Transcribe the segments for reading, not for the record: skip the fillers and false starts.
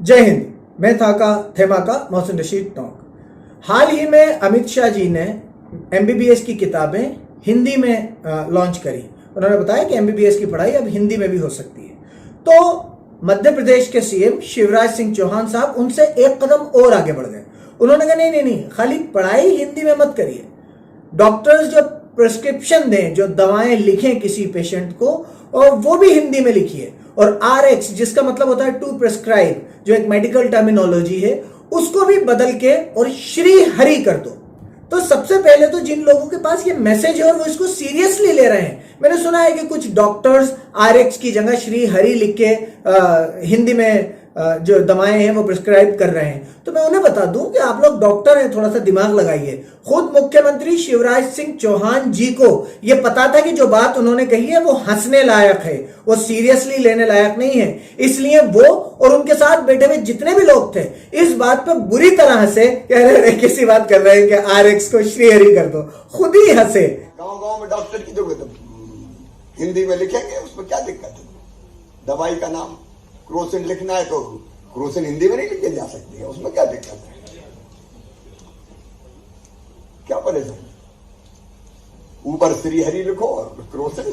जय हिंद। मैं थेमाका मोहसिन रशीद टोंक। हाल ही में अमित शाह जी ने एमबीबीएस की किताबें हिंदी में लॉन्च करी। उन्होंने बताया कि एमबीबीएस की पढ़ाई अब हिंदी में भी हो सकती है। तो मध्य प्रदेश के सीएम शिवराज सिंह चौहान साहब उनसे एक कदम और आगे बढ़ गए। उन्होंने कहा नहीं, खाली पढ़ाई हिंदी में मत करिए, डॉक्टर्स जो प्रिस्क्रिप्शन दें, जो दवाएं लिखें किसी पेशेंट को, और वो भी हिंदी में लिखिए। और RX जिसका मतलब होता है टू प्रिस्क्राइब, जो एक मेडिकल टर्मिनोलॉजी है, उसको भी बदल के और श्री हरि कर दो। तो सबसे पहले तो जिन लोगों के पास ये मैसेज है और वो इसको सीरियसली ले रहे हैं, मैंने सुना है कि कुछ डॉक्टर्स RX की जगह श्री हरि लिख के हिंदी में जो दवाएं हैं वो प्रिस्क्राइब कर रहे हैं। तो मैं उन्हें बता दूं कि आप लोग डॉक्टर हैं, थोड़ा सा दिमाग लगाइए। खुद मुख्यमंत्री शिवराज सिंह चौहान जी को ये पता था कि जो बात उन्होंने कही है वो हंसने लायक है, वो सीरियसली लेने लायक नहीं है। इसलिए वो और उनके साथ बैठे हुए जितने भी लोग थे इस बात पे बुरी तरह हंसे, कह रहे किसी बात कर रहे हैं कि RX को श्रीहरि कर दो, खुद ही हंसे। गांव में डॉक्टर की जरूरत है, हिंदी में लिखेंगे, उसमें क्या दिक्कत है। दवाई का नाम क्रोसिन लिखना है तो क्रोसिन हिंदी में नहीं लिखे जा सकती है, उसमें क्या दिक्कत है, क्या परेशानी। ऊपर श्री हरि लिखो और क्रोसिन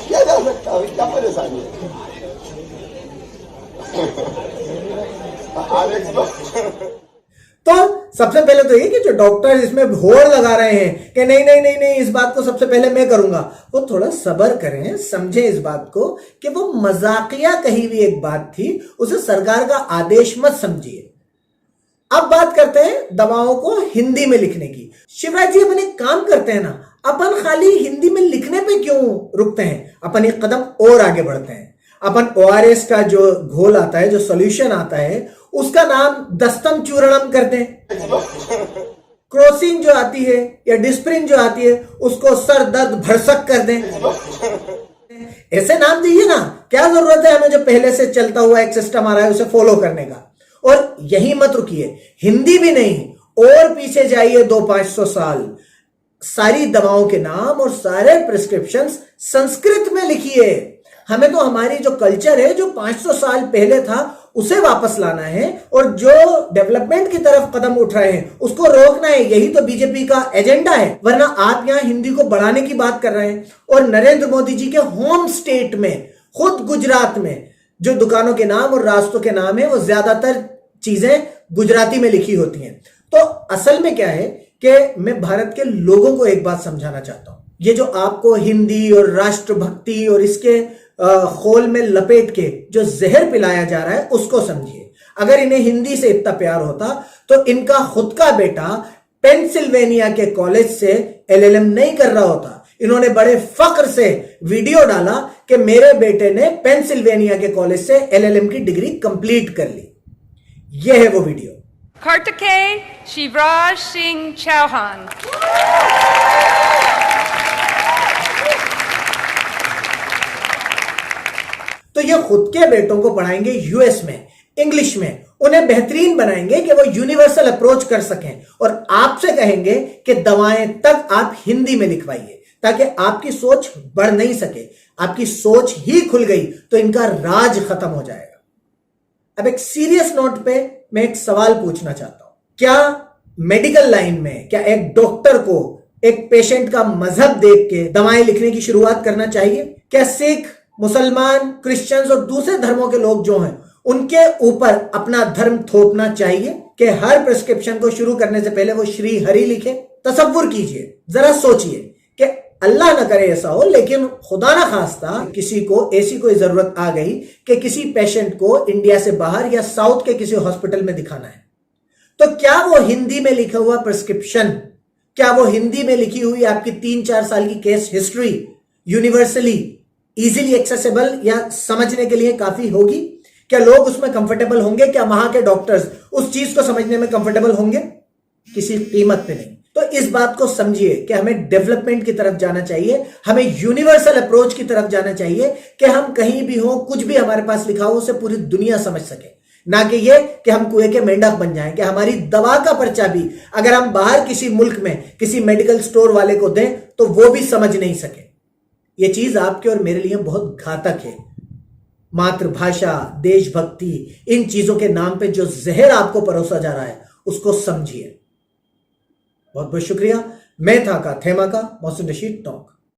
क्या जा सकता है, क्या परेशानी है। तो सबसे पहले तो ये कि जो डॉक्टर इसमें होड़ लगा रहे हैं कि नहीं इस बात को सबसे पहले मैं करूंगा, वो थोड़ा सब्र करें, समझें इस बात को कि वो मजाकिया कही हुई एक बात थी, उसे सरकार का आदेश मत समझिए। अब बात करते हैं दवाओं को हिंदी में लिखने की। शिवराज जी अपन एक काम करते हैं ना, अपन खाली हिंदी में लिखने पे क्यों रुकते हैं, अपन एक कदम और आगे बढ़ते हैं। अपन ORS का जो घोल आता है, जो सॉल्यूशन आता है, उसका नाम दस्तम चूर्णम कर दें। क्रोसिन जो आती है या डिस्प्रिन जो आती है, उसको सर दर्द भरसक कर दें। ऐसे नाम दीजिए ना, क्या जरूरत है हमें जो पहले से चलता हुआ एक सिस्टम आ रहा है उसे फॉलो करने का। और यही मत रुकिए, हिंदी भी नहीं और पीछे जाइए 200-500 साल, सारी दवाओं के नाम और सारे प्रिस्क्रिप्शंस संस्कृत में लिखिए। हमें तो हमारी जो कल्चर है, जो 500 साल पहले था, उसे वापस लाना है, और जो डेवलपमेंट की तरफ कदम उठ रहे हैं उसको रोकना है। यही तो बीजेपी का एजेंडा है। वरना आप यहां हिंदी को बढ़ाने की बात कर रहे हैं, और नरेंद्र मोदी जी के होम स्टेट में, खुद गुजरात में, जो दुकानों के नाम और रास्तों के नाम है, वो ज्यादातर चीजें गुजराती में लिखी होती हैं। तो असल में क्या है कि मैं भारत के लोगों को एक बात समझाना चाहता हूं। ये जो आपको हिंदी और राष्ट्रभक्ति और इसके खोल में लपेट के जो जहर पिलाया जा रहा है, उसको समझिए। अगर इन्हें हिंदी से इतना प्यार होता तो इनका खुद का बेटा पेंसिल्वेनिया के कॉलेज से LLM नहीं कर रहा होता। इन्होंने बड़े फख्र से वीडियो डाला कि मेरे बेटे ने पेंसिल्वेनिया के कॉलेज से LLM की डिग्री कंप्लीट कर ली। यह है वो video. Kartike Shivraj Singh Chauhan. तो ये खुद के बेटों को पढ़ाएंगे US में, इंग्लिश में, उन्हें बेहतरीन बनाएंगे कि वो यूनिवर्सल अप्रोच कर सकें, और आपसे कहेंगे कि दवाएं तक आप हिंदी में लिखवाइए, ताकि आपकी सोच बढ़ नहीं सके। आपकी सोच ही खुल गई तो इनका राज खत्म हो जाएगा। अब एक सीरियस नोट पे मैं एक सवाल पूछना चाहता हूं। क्या मेडिकल लाइन में, क्या एक डॉक्टर को एक पेशेंट का मजहब देख के दवाएं लिखने की शुरुआत करना चाहिए? क्या सिख, मुसलमान, क्रिश्चियंस और दूसरे धर्मों के लोग जो हैं उनके ऊपर अपना धर्म थोपना चाहिए कि हर प्रिस्क्रिप्शन को शुरू करने से पहले वो श्री हरि लिखे? तसव्वुर कीजिए, जरा सोचिए कि अल्लाह ना करे ऐसा हो, लेकिन खुदा ना खास्ता किसी को ऐसी कोई जरूरत आ गई कि किसी पेशेंट को इंडिया से बाहर या साउथ के किसी हॉस्पिटल में दिखाना है, तो क्या वो हिंदी में लिखा हुआ प्रिस्क्रिप्शन, क्या वो हिंदी में लिखी हुई आपकी 3-4 साल की case history universally easily accessible या समझने के लिए काफी होगी? क्या लोग उसमें कंफर्टेबल होंगे? क्या वहां के डॉक्टर्स उस चीज को समझने में कंफर्टेबल होंगे? किसी कीमत पे नहीं। तो इस बात को समझिए कि हमें डेवलपमेंट की तरफ जाना चाहिए, हमें यूनिवर्सल अप्रोच की तरफ जाना चाहिए कि हम कहीं भी हो, कुछ भी हमारे पास लिखा हो उसे पूरी दुनिया समझ सके। ना कि ये कि हम कुएं के मेंढक बन जाएं, कि हमारी दवा का पर्चा भी अगर हम बाहर किसी मुल्क में किसी मेडिकल स्टोर वाले को दें तो वो भी समझ नहीं सके। ये चीज आपके और मेरे लिए बहुत घातक है। मातृभाषा, देशभक्ति, इन चीजों के नाम पे जो जहर आपको परोसा जा रहा है उसको समझिए। बहुत बहुत शुक्रिया। मैं था का थेमा का मोहसिन रशीद टॉक।